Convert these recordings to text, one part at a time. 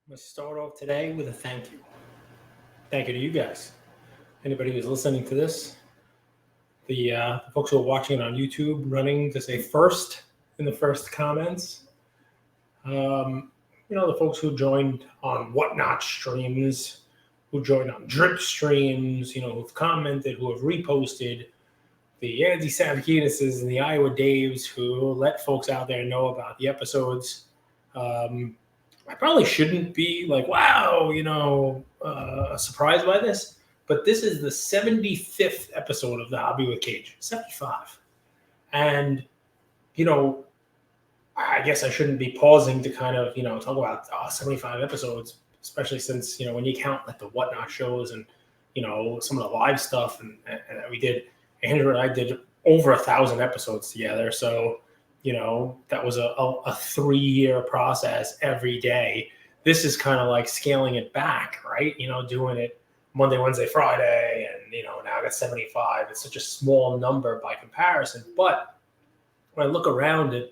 I'm going to start off today with a thank you. Thank you to you guys. Anybody who's listening to this, the folks who are watching it on YouTube, running to say first in the first comments. The folks who joined on Whatnot streams, who joined on Drip streams, who've commented, who have reposted, the Andy Savakinuses and the Iowa Daves who let folks out there know about the episodes. I probably shouldn't be like, wow, surprised by this, but this is the 75th episode of The Hobby with Cage, 75. And, I guess I shouldn't be pausing to kind of, talk about 75 episodes, especially since, when you count like the Whatnot shows and, some of the live stuff and we did, Andrew and I did over 1,000 episodes together. So, that was a 3-year process every day. This is kind of like scaling it back, right? Doing it Monday, Wednesday, Friday, and, now I got 75. It's such a small number by comparison. But when I look around at,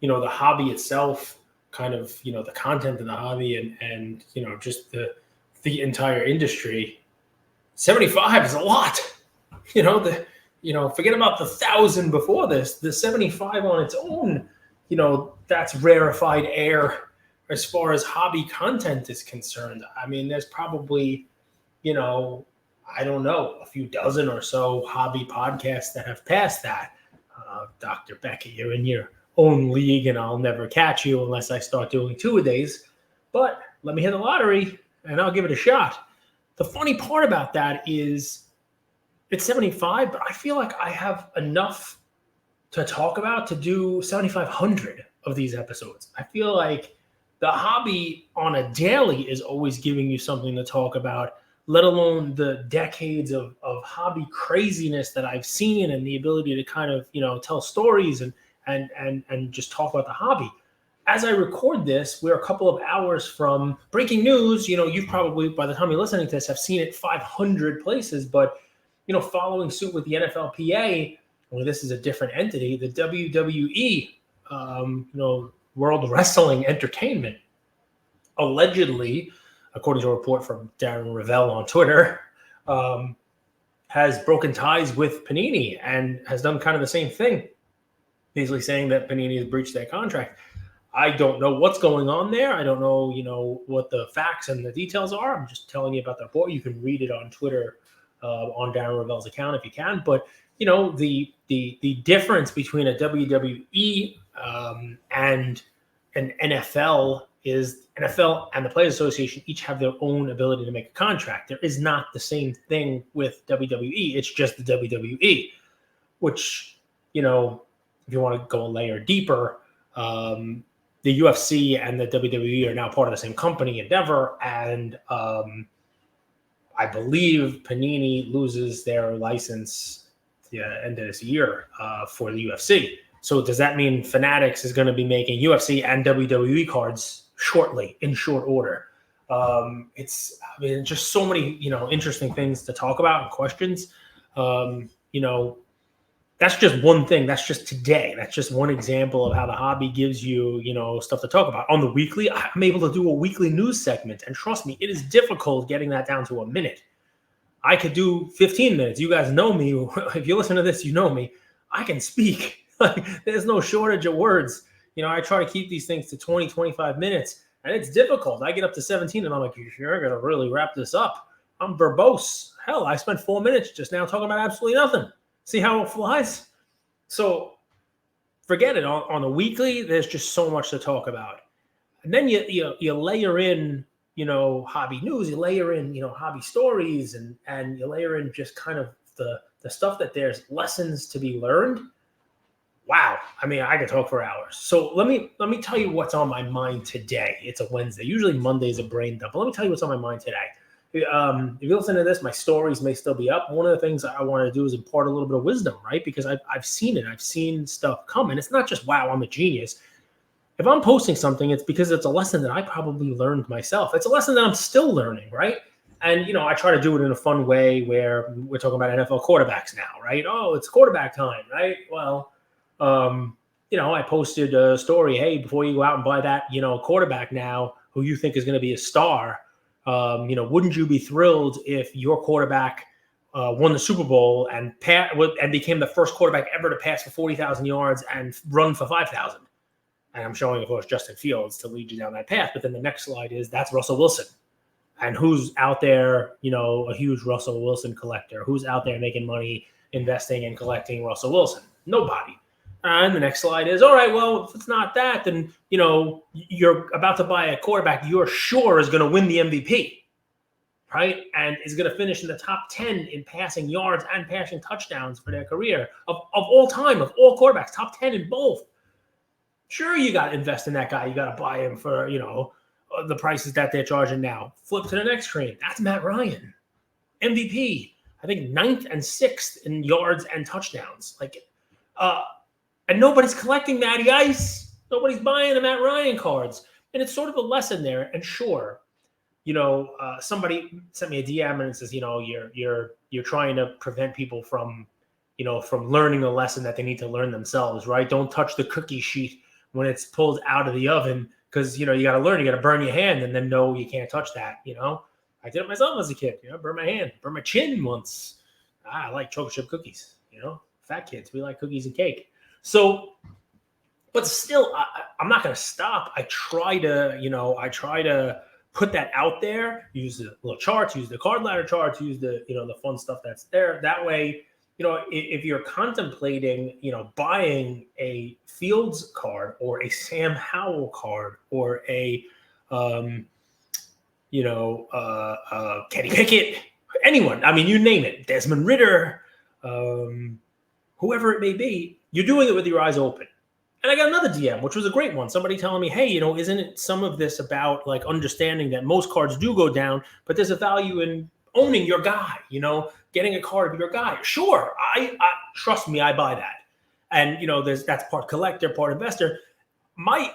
the hobby itself, kind of, the content of the hobby and just the entire industry, 75 is a lot. Forget about the 1,000 before this. The 75 on its own, that's rarefied air as far as hobby content is concerned. I mean, there's probably, I don't know, a few dozen or so hobby podcasts that have passed that. Dr. Beckett, you're in your own league, and I'll never catch you unless I start doing 2-a-days. But let me hit the lottery, and I'll give it a shot. The funny part about that is, it's 75, but I feel like I have enough to talk about to do 7,500 of these episodes. I feel like the hobby on a daily is always giving you something to talk about, let alone the decades of hobby craziness that I've seen and the ability to kind of, tell stories and just talk about the hobby. As I record this, we're a couple of hours from breaking news. You've probably, by the time you're listening to this, have seen it 500 places, but following suit with the NFLPA, this is a different entity, the WWE, World Wrestling Entertainment, allegedly, according to a report from Darren Ravel on Twitter, has broken ties with Panini and has done kind of the same thing, basically saying that Panini has breached their contract. I don't know what's going on there. I don't know, what the facts and the details are. I'm just telling you about the report. You can read it on Twitter, on Darren Ravel's account if you can. But the difference between a WWE and an NFL is NFL and the Players Association each have their own ability to make a contract. There is not the same thing with WWE. It's just the WWE, which, if you want to go a layer deeper, the UFC and the WWE are now part of the same company, Endeavor, and I believe Panini loses their license at the end of this year for the UFC. So does that mean Fanatics is going to be making UFC and WWE cards shortly, in short order? It's just so many, interesting things to talk about and questions. That's just one thing. That's just today. That's just one example of how the hobby gives you, stuff to talk about. On the weekly, I'm able to do a weekly news segment. And trust me, it is difficult getting that down to a minute. I could do 15 minutes. You guys know me. If you listen to this, you know me. I can speak. There's no shortage of words. I try to keep these things to 20, 25 minutes. And it's difficult. I get up to 17 and I'm like, you're going to really wrap this up. I'm verbose. Hell, I spent 4 minutes just now talking about absolutely nothing. See how it flies? So forget it. On the weekly, there's just so much to talk about. And then you layer in, hobby news, you layer in, hobby stories, and you layer in just kind of the stuff that there's lessons to be learned. Wow. I could talk for hours. So let me tell you what's on my mind today. It's a Wednesday. Usually Monday's a brain dump. But let me tell you what's on my mind today. If you listen to this, my stories may still be up. One of the things I want to do is impart a little bit of wisdom, right? Because I've seen it. I've seen stuff come. And it's not just, wow, I'm a genius. If I'm posting something, it's because it's a lesson that I probably learned myself. It's a lesson that I'm still learning, right? And, I try to do it in a fun way where we're talking about NFL quarterbacks now, right? Oh, it's quarterback time, right? Well, I posted a story, hey, before you go out and buy that, quarterback now who you think is going to be a star, wouldn't you be thrilled if your quarterback won the Super Bowl and became the first quarterback ever to pass for 40,000 yards and run for 5,000? And I'm showing, of course, Justin Fields to lead you down that path. But then the next slide is that's Russell Wilson. And who's out there, a huge Russell Wilson collector? Who's out there making money, investing and collecting Russell Wilson? Nobody. And the next slide is, all right, well, if it's not that, then, you're about to buy a quarterback you're sure is going to win the MVP, right? And is going to finish in the top 10 in passing yards and passing touchdowns for their career of all time, of all quarterbacks, top 10 in both. Sure, you got to invest in that guy. You got to buy him for, the prices that they're charging now. Flip to the next screen. That's Matt Ryan, MVP. I think 9th and 6th in yards and touchdowns. And nobody's collecting Matty Ice. Nobody's buying the Matt Ryan cards. And it's sort of a lesson there. And sure, somebody sent me a DM and it says, you're trying to prevent people from learning a lesson that they need to learn themselves, right? Don't touch the cookie sheet when it's pulled out of the oven because, you got to learn. You got to burn your hand and then know you can't touch that, I did it myself as a kid, burn my hand, burn my chin once. I like chocolate chip cookies, fat kids, we like cookies and cake. So, but still, I'm not going to stop. I try to put that out there, use the little charts, use the card ladder charts, use the, the fun stuff that's there. That way, if you're contemplating, buying a Fields card or a Sam Howell card or a, Kenny Pickett, anyone, you name it, Desmond Ridder, whoever it may be, you're doing it with your eyes open. And I got another DM, which was a great one. Somebody telling me, hey, isn't it some of this about understanding that most cards do go down, but there's a value in owning your guy, getting a card of your guy. Sure. I trust me, I buy that. And, that's part collector, part investor. My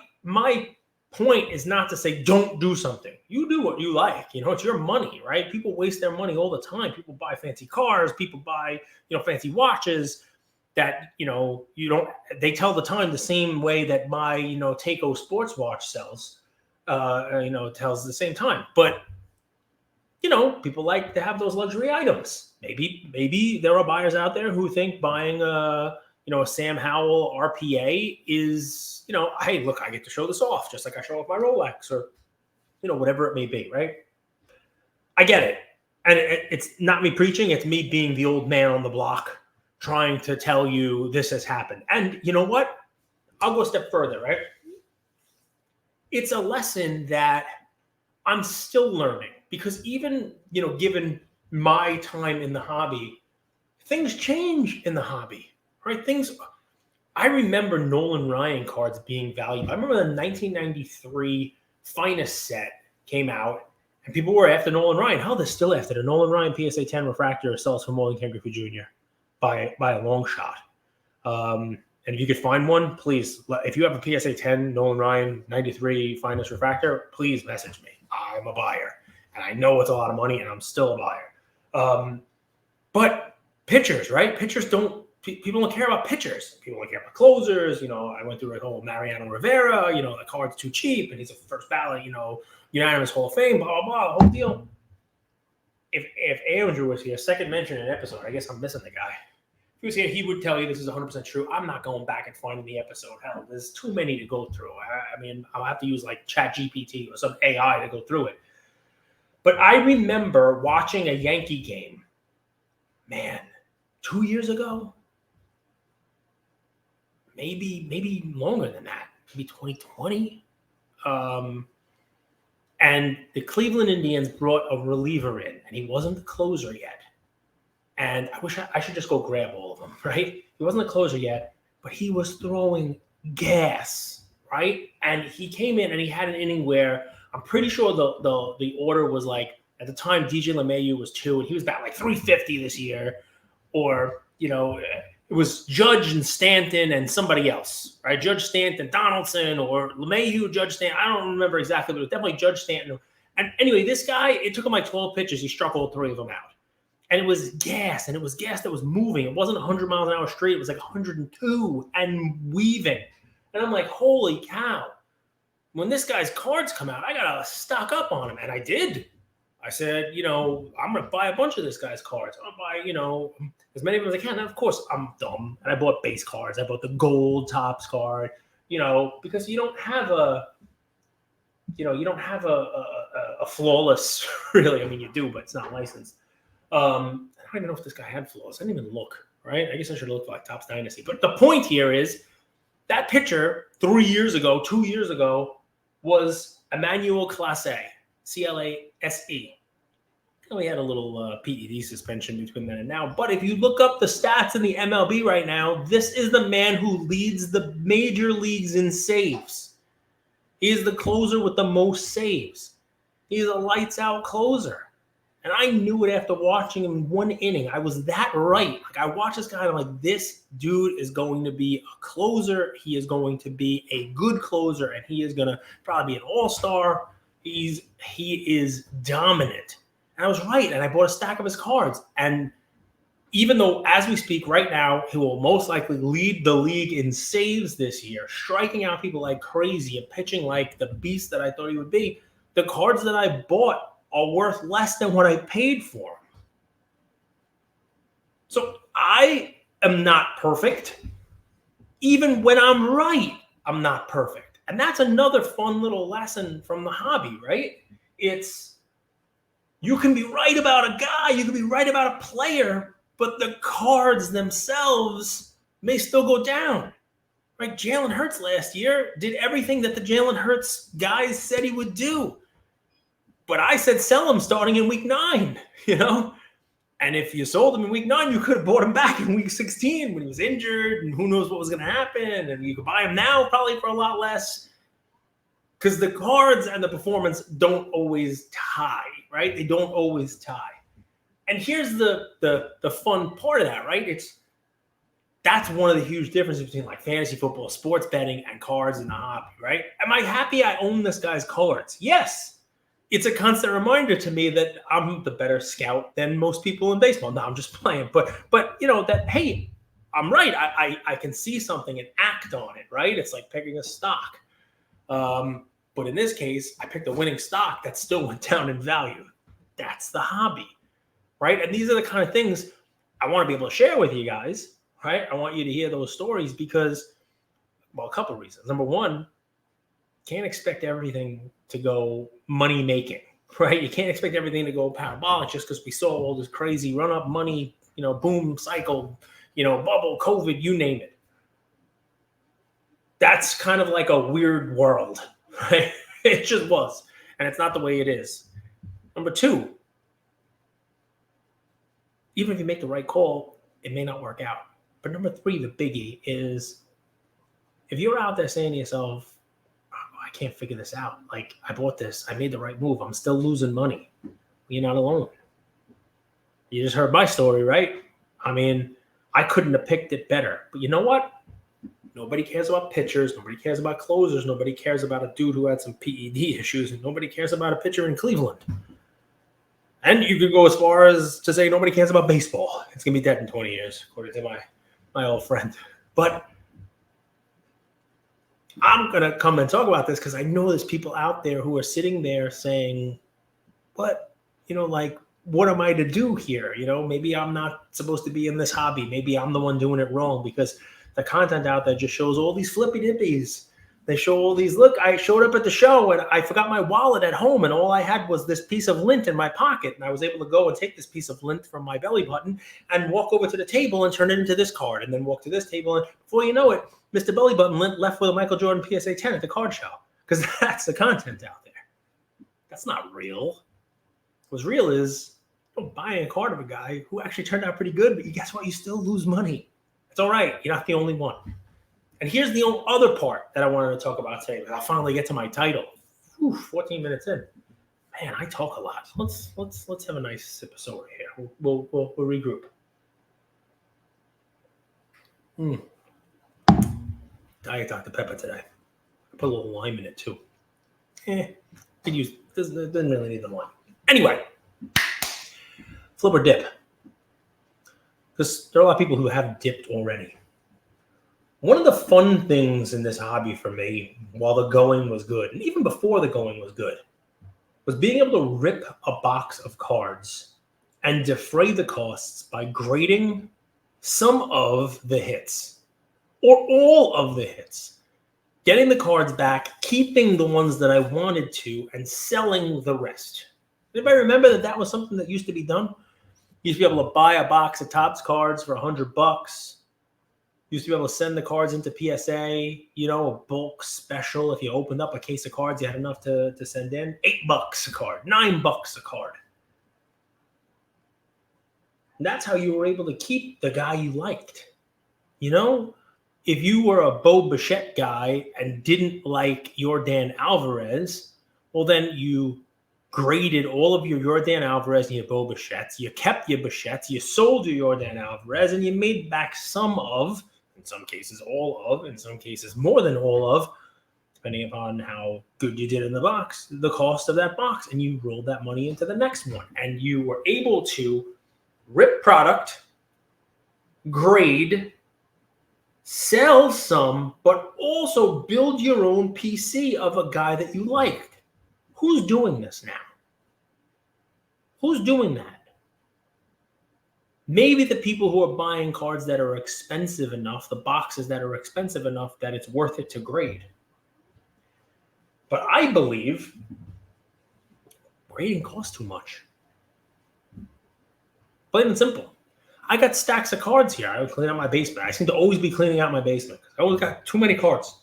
point is not to say don't do something. You do what you like. It's your money, right? People waste their money all the time. People buy fancy cars. People buy, fancy watches that, they tell the time the same way that my, Takeo sports watch sells, tells the same time. But, people like to have those luxury items. Maybe there are buyers out there who think buying a Sam Howell RPA is, hey, look, I get to show this off just like I show off my Rolex or, whatever it may be, right? I get it. And it's not me preaching. It's me being the old man on the block trying to tell you this has happened. And you know what? I'll go a step further, right? It's a lesson that I'm still learning because even, given my time in the hobby, things change in the hobby, right? I remember Nolan Ryan cards being valuable. I remember the 1993 Finest set came out and people were after Nolan Ryan. Hell, they're still after the Nolan Ryan PSA 10 refractor sells for more than Ken Griffey Jr. by a long shot. And if you could find one, please, if you have a PSA 10 Nolan Ryan 93 Finest refractor, please message me. I'm a buyer. And I know it's a lot of money and I'm still a buyer. But pitchers, right? People don't care about pitchers. People don't care about closers. I went through a whole Mariano Rivera, the card's too cheap and he's a first ballot, unanimous Hall of Fame, blah, blah, blah, the whole deal. If Andrew was here, second mention in an episode, I guess I'm missing the guy. If he was here, he would tell you this is 100% true. I'm not going back and finding the episode. Hell, there's too many to go through. I'll have to use like ChatGPT or some AI to go through it. But I remember watching a Yankee game, 2 years ago, maybe longer than that, maybe 2020. And the Cleveland Indians brought a reliever in, and he wasn't the closer yet. And I wish I should just go grab all of them, right? He wasn't the closer yet, but he was throwing gas, right? And he came in and he had an inning where I'm pretty sure the order was like, at the time, DJ LeMahieu was 2, and he was batting like 350 this year. Or, it was Judge and Stanton and somebody else, right? Judge Stanton, Donaldson, or LeMahieu, Judge Stanton. I don't remember exactly, but it was definitely Judge Stanton. And anyway, this guy, it took him like 12 pitches. He struck all 3 of them out. And it was gas, and it was gas that was moving. It wasn't 100 miles an hour straight. It was like 102 and weaving. And I'm like, holy cow. When this guy's cards come out, I got to stock up on him. And I did. I said, I'm going to buy a bunch of this guy's cards. I'll buy, as many of them as I can. And of course, I'm dumb. And I bought base cards. I bought the gold Topps card, because you don't have a flawless, really. I mean, you do, but it's not licensed. I don't even know if this guy had flaws. I didn't even look, right? I guess I should look like Topps Dynasty. But the point here is that picture 2 years ago, was Emmanuel Clase, C-L-A-S-E. He had a little PED suspension between then and now. But if you look up the stats in the MLB right now, this is the man who leads the major leagues in saves. He is the closer with the most saves. He's a lights-out closer. And I knew it after watching him one inning. I was that right. Like, I watched this guy, and I'm like, this dude is going to be a closer. He is going to be a good closer, and he is going to probably be an all-star. He is dominant. And I was right, and I bought a stack of his cards. And even though, as we speak right now, he will most likely lead the league in saves this year, striking out people like crazy and pitching like the beast that I thought he would be, the cards that I bought are worth less than what I paid for them. So I am not perfect. Even when I'm right, I'm not perfect. And that's another fun little lesson from the hobby, right? It's, you can be right about a guy, you can be right about a player, but the cards themselves may still go down. Right? Jalen Hurts last year did everything that the Jalen Hurts guys said he would do. But I said sell him starting in week 9, And if you sold him in week 9, you could have bought him back in week 16 when he was injured, and who knows what was going to happen. And you could buy him now probably for a lot less. Because the cards and the performance don't always tie, right? They don't always tie. And here's the fun part of that, right? That's one of the huge differences between like fantasy football, sports betting, and cards in the hobby, right? Am I happy I own this guy's cards? Yes. It's a constant reminder to me that I'm the better scout than most people in baseball. No, I'm just playing. But that, hey, I'm right. I can see something and act on it, right? It's like picking a stock. But in this case, I picked a winning stock that still went down in value. That's the hobby, right? And these are the kind of things I want to be able to share with you guys, right? I want you to hear those stories because, well, a couple of reasons. Number one, can't expect everything to go money making, right? You can't expect everything to go parabolic just because we saw all this crazy run up money, boom cycle, bubble, COVID, you name it. That's kind of like a weird world, right? It just was. And it's not the way it is. Number two, even if you make the right call, it may not work out. But number three, the biggie is if you're out there saying to yourself, I can't figure this out. Like, I bought this. I made the right move. I'm still losing money. You're not alone. You just heard my story, right? I mean, I couldn't have picked it better. But you know what? Nobody cares about pitchers. Nobody cares about closers. Nobody cares about a dude who had some PED issues. And nobody cares about a pitcher in Cleveland. And you could go as far as to say nobody cares about baseball. It's going to be dead in 20 years, according to my old friend. But I'm going to come and talk about this because I know there's people out there who are sitting there saying, but, what am I to do here? Maybe I'm not supposed to be in this hobby. Maybe I'm the one doing it wrong because the content out there just shows all these flippy dippies. They show all these, look, I showed up at the show and I forgot my wallet at home and all I had was this piece of lint in my pocket. And I was able to go and take this piece of lint from my belly button and walk over to the table and turn it into this card and then walk to this table. And before you know it, Mr. Belly Button Lint left with a Michael Jordan PSA 10 at the card show because that's the content out there. That's not real. What's real is buying a card of a guy who actually turned out pretty good, but guess what? You still lose money. It's all right. You're not the only one. And here's the other part that I wanted to talk about today. I'll finally get to my title. 14 minutes in. Man, I talk a lot. Let's have a nice sip of soda here. We'll regroup. Diet Dr. Pepper today. I put a little lime in it too. Doesn't really need the lime. Anyway, flip or dip. Because there are a lot of people who have dipped already. One of the fun things in this hobby for me, while the going was good, and even before the going was good, was being able to rip a box of cards and defray the costs by grading some of the hits or all of the hits, getting the cards back, keeping the ones that I wanted to, and selling the rest. Anybody remember that was something that used to be done? You used to be able to buy a box of Topps cards for $100. Used to be able to send the cards into PSA, a bulk special. If you opened up a case of cards, you had enough to send in. $8 a card, $9 a card. And that's how you were able to keep the guy you liked. If you were a Bo Bichette guy and didn't like Yordan Alvarez, well, then you graded all of your Yordan Alvarez and your Bo Bichettes. You kept your Bichettes. You sold your Yordan Alvarez, and you made back some of, in some cases all of, in some cases more than all of, depending upon how good you did in the box, the cost of that box. And you rolled that money into the next one. And you were able to rip product, grade, sell some, but also build your own PC of a guy that you liked. Who's doing this now? Who's doing that? Maybe the people who are buying cards that are expensive enough, the boxes that are expensive enough that it's worth it to grade. But I believe grading costs too much. Plain and simple. I got stacks of cards here. I would clean out my basement. I seem to always be cleaning out my basement. I always got too many cards.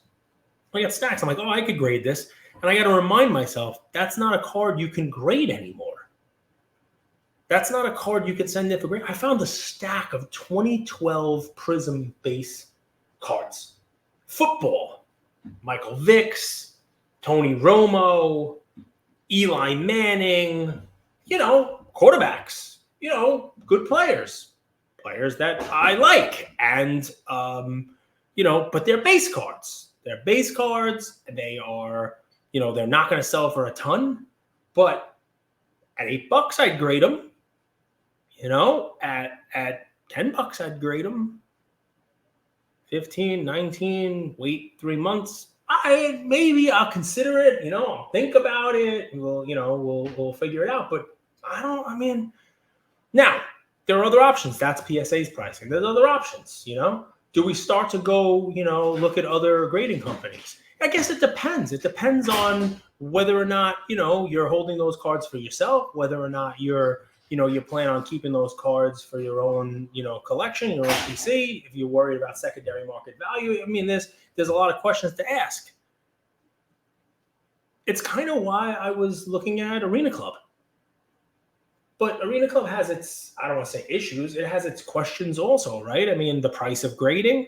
I got stacks. I'm like, I could grade this. And I got to remind myself, that's not a card you can grade anymore. That's not a card you can send in for grade. I found a stack of 2012 Prism base cards. Football. Michael Vicks, Tony Romo, Eli Manning, quarterbacks, good players that I like. And, but they're base cards. They're base cards. They are, they're not going to sell for a ton, but at $8, I'd grade them. At $10, I'd grade them. 15, 19, wait 3 months. I'll consider it, I'll think about it. We'll figure it out. But now there are other options. That's PSA's pricing. There's other options, Do we start to go, look at other grading companies? I guess it depends. It depends on whether or not, you're holding those cards for yourself, whether or not you plan on keeping those cards for your own, collection, your own PC, if you're worried about secondary market value. There's a lot of questions to ask. It's kind of why I was looking at Arena Club. But Arena Club has its, I don't want to say issues, it has its questions also, right? The price of grading,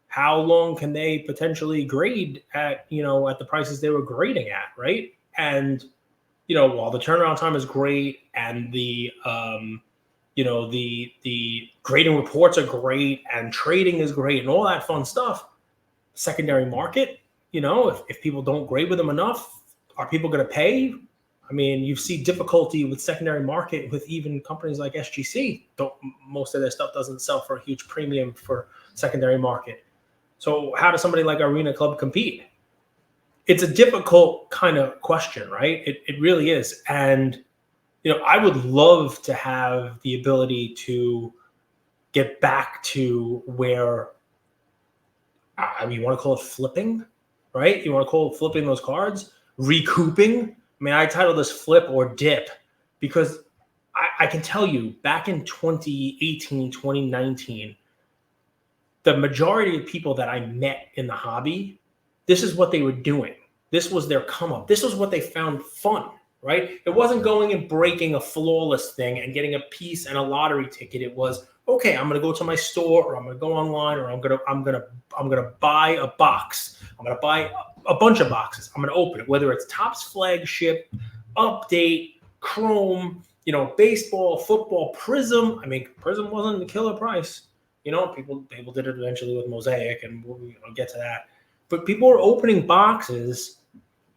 how long can they potentially grade at, at the prices they were grading at, right? And, while the turnaround time is great and the grading reports are great and trading is great and all that fun stuff, secondary market, if people don't grade with them enough, are people going to pay? You see difficulty with secondary market with even companies like SGC. Most of their stuff doesn't sell for a huge premium for secondary market. So how does somebody like Arena Club compete? It's a difficult kind of question, right? It really is. And, I would love to have the ability to get back to where, you want to call it flipping, right? You want to call it flipping those cards, recouping. I title this Flip or Dip because I can tell you back in 2018, 2019, the majority of people that I met in the hobby, this is what they were doing. This was their come up. This was what they found fun, right? It wasn't going and breaking a flawless thing and getting a piece and a lottery ticket. It was, okay, I'm going to go to my store or I'm going to go online or I'm going to buy a box. I'm going to buy a bunch of boxes. I'm going to open it, whether it's Topps Flagship, Update, Chrome, baseball, football, Prism. Prism wasn't the killer price. People did it eventually with Mosaic, and we'll get to that. But people were opening boxes,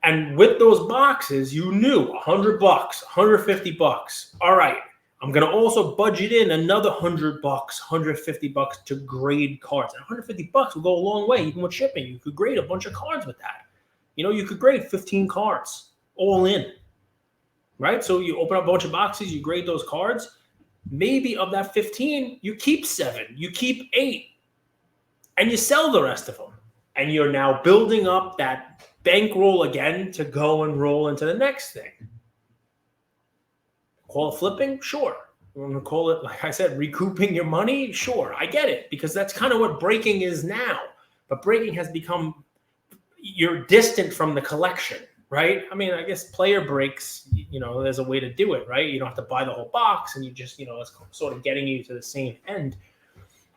and with those boxes, you knew $100, $150. All right, I'm going to also budget in another $100, $150 to grade cards. And $150 will go a long way, even with shipping. You could grade a bunch of cards with that. You could grade 15 cards all in, right? So you open up a bunch of boxes, you grade those cards. Maybe of that 15, you keep 7, you keep 8, and you sell the rest of them. And you're now building up that bankroll again to go and roll into the next thing. Call it flipping? Sure. You want to call it, like I said, recouping your money? Sure. I get it, because that's kind of what breaking is now. But breaking has become, you're distant from the collection, right? I mean, I guess player breaks, there's a way to do it, right? You don't have to buy the whole box, and you just, it's sort of getting you to the same end.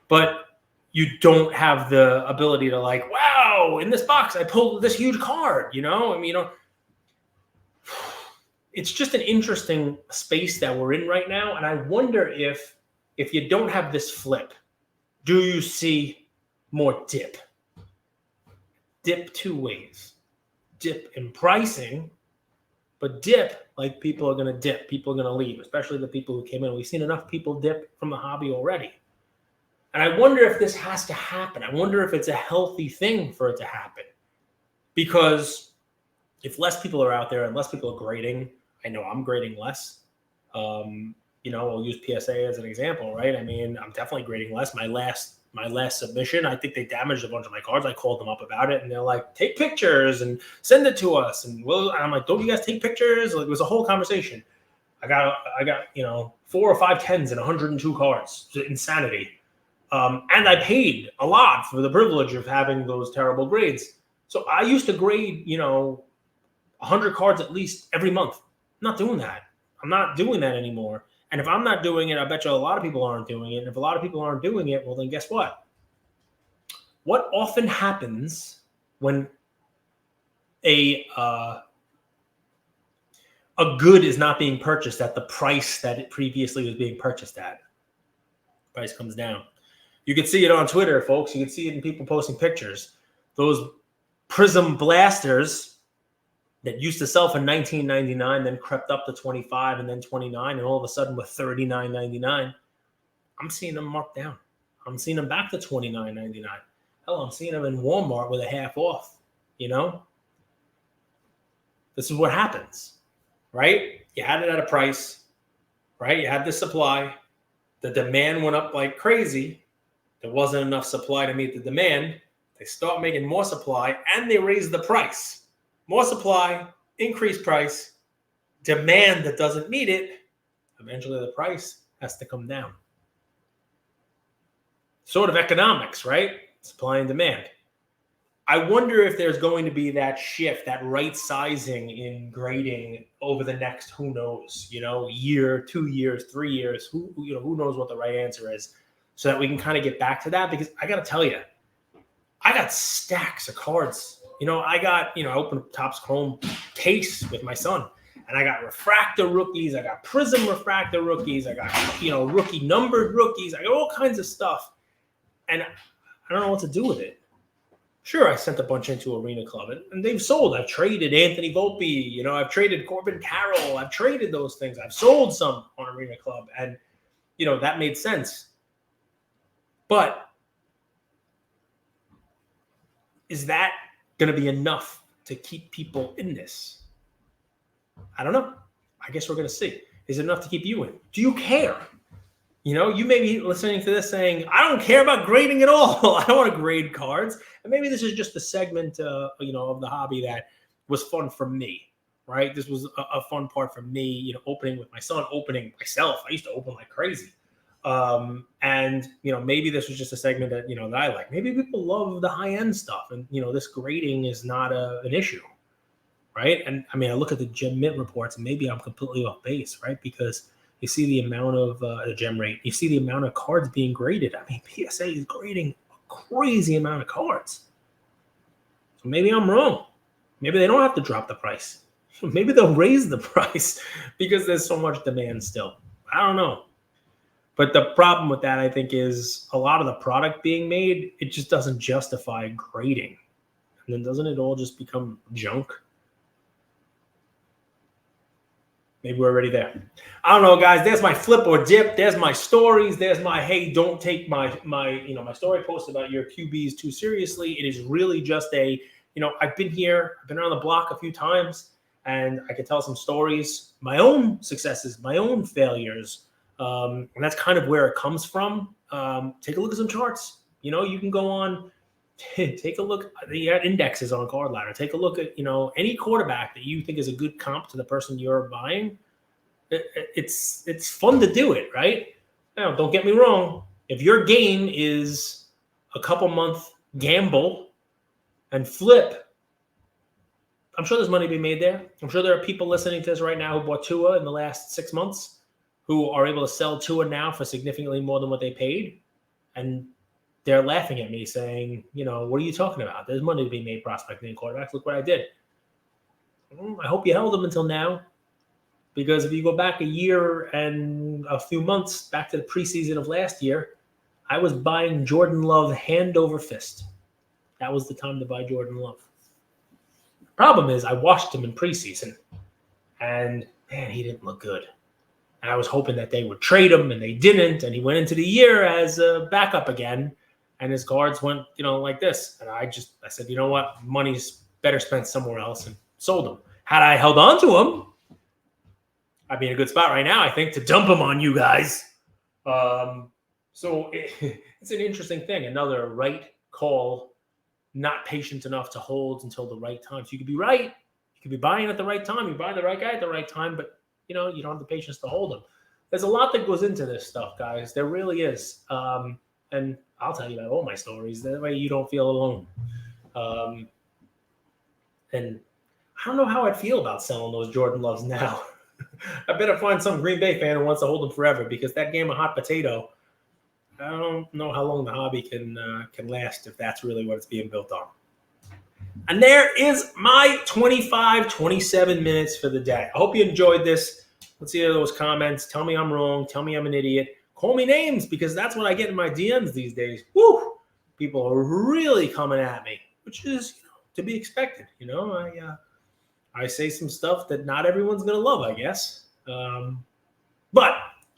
But you don't have the ability to like, wow, in this box, I pulled this huge card, it's just an interesting space that we're in right now. And I wonder if you don't have this flip, do you see more dip? Dip two ways. Dip in pricing, but dip like people are going to dip. People are going to leave, especially the people who came in. We've seen enough people dip from the hobby already. And I wonder if this has to happen. I wonder if it's a healthy thing for it to happen. Because if less people are out there and less people are grading, I know I'm grading less. We'll use PSA as an example, right? I mean, I'm definitely grading less. My last submission, I think they damaged a bunch of my cards. I called them up about it, and they're like, take pictures and send it to us. And I'm like, don't you guys take pictures? Like, it was a whole conversation. I got 4 or 5 10s and 102 cards. It's insanity. And I paid a lot for the privilege of having those terrible grades. So I used to grade, 100 cards at least every month. I'm not doing that. I'm not doing that anymore. And if I'm not doing it, I bet you a lot of people aren't doing it. And if a lot of people aren't doing it, well, then guess what? What often happens when a good is not being purchased at the price that it previously was being purchased at? Price comes down. You can see it on Twitter, folks. You can see it in people posting pictures. Those Prism blasters that used to sell for $19.99, then crept up to $25 and then $29, and all of a sudden with $39.99, I'm seeing them marked down. I'm seeing them back to $29.99. Hell, I'm seeing them in Walmart with a half off. This is what happens, right? You had it at a price, right? You had the supply. The demand went up like crazy. There wasn't enough supply to meet the demand. They start making more supply, and they raise the price. More supply, increased price, demand that doesn't meet it, eventually the price has to come down. Sort of economics, right? Supply and demand. I wonder if there's going to be that shift, that right sizing in grading over the next, who knows, year, 2 years, 3 years, who knows what the right answer is, so that we can kind of get back to that. Because I got to tell you, I got stacks of cards. I opened Topps Chrome case with my son, and I got refractor rookies. I got Prism refractor rookies. I got, rookie numbered rookies. I got all kinds of stuff, and I don't know what to do with it. Sure, I sent a bunch into Arena Club, and they've sold. I've traded Anthony Volpe. I've traded Corbin Carroll. I've traded those things. I've sold some on Arena Club, and, that made sense. But is that going to be enough to keep people in this? I don't know. I guess we're going to see. Is it enough to keep you in? Do you care? You may be listening to this saying, I don't care about grading at all. I don't want to grade cards. And maybe this is just a segment, of the hobby that was fun for me, right? This was a fun part for me, opening with my son, opening myself. I used to open like crazy. And maybe this was just a segment that, that I like. Maybe people love the high-end stuff, and, this grading is not an issue, right? And I mean, I look at the gem mint reports, and maybe I'm completely off base, right? Because you see the amount of the gem rate, you see the amount of cards being graded. I mean, PSA is grading a crazy amount of cards. So maybe I'm wrong. Maybe they don't have to drop the price. Maybe they'll raise the price because there's so much demand still. I don't know. But the problem with that, I think, is a lot of the product being made, it just doesn't justify grading. And then doesn't it all just become junk? Maybe we're already there. I don't know, guys. There's my flip or dip. There's my stories. There's my, hey, don't take my story post about your QBs too seriously. It is really just a, I've been here. I've been around the block a few times, and I can tell some stories, my own successes, my own failures. And that's kind of where it comes from. Take a look at some charts. You can go on, take a look at the indexes on Card Ladder. Take a look at, any quarterback that you think is a good comp to the person you're buying. It's fun to do it, right? Now, don't get me wrong. If your game is a couple month gamble and flip, I'm sure there's money to be made there. I'm sure there are people listening to this right now who bought Tua in the last 6 months who are able to sell Tua now for significantly more than what they paid. And they're laughing at me saying, what are you talking about? There's money to be made prospecting in quarterbacks. Look what I did. I hope you held them until now. Because if you go back a year and a few months back to the preseason of last year, I was buying Jordan Love hand over fist. That was the time to buy Jordan Love. Problem is, I watched him in preseason, and man, he didn't look good. And I was hoping that they would trade him, and they didn't. And he went into the year as a backup again, and his cards went, like this. And I said, you know what? Money's better spent somewhere else, and sold him. Had I held on to him, I'd be in a good spot right now, I think, to dump him on you guys. So it's an interesting thing. Another right call, not patient enough to hold until the right time. So you could be right. You could be buying at the right time. You buy the right guy at the right time, but, you don't have the patience to hold him. There's a lot that goes into this stuff, guys. There really is. And I'll tell you about all my stories. That way you don't feel alone. And I don't know how I'd feel about selling those Jordan Loves now. I better find some Green Bay fan who wants to hold them forever, because that game of hot potato, I don't know how long the hobby can last if that's really what it's being built on. And there is my 27 minutes for the day. I hope you enjoyed this. Let's see those comments. Tell me I'm wrong. Tell me I'm an idiot. Call me names, because that's what I get in my DMs these days. Woo! People are really coming at me, which is to be expected. I say some stuff that not everyone's going to love, I guess. But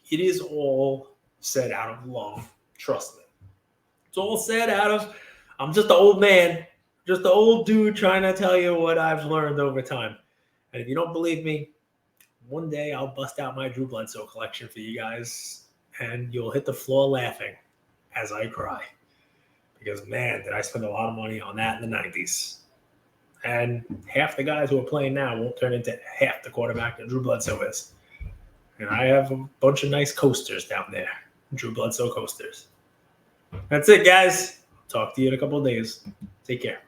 it is all said out of love. Trust me. It's all said out of, I'm just an old man, just an old dude trying to tell you what I've learned over time. And if you don't believe me, one day I'll bust out my Drew Bledsoe collection for you guys, and you'll hit the floor laughing as I cry. Because, man, did I spend a lot of money on that in the 90s. And half the guys who are playing now won't turn into half the quarterback that Drew Bledsoe is. And I have a bunch of nice coasters down there. Drew Bledsoe coasters. That's it, guys. Talk to you in a couple of days. Take care.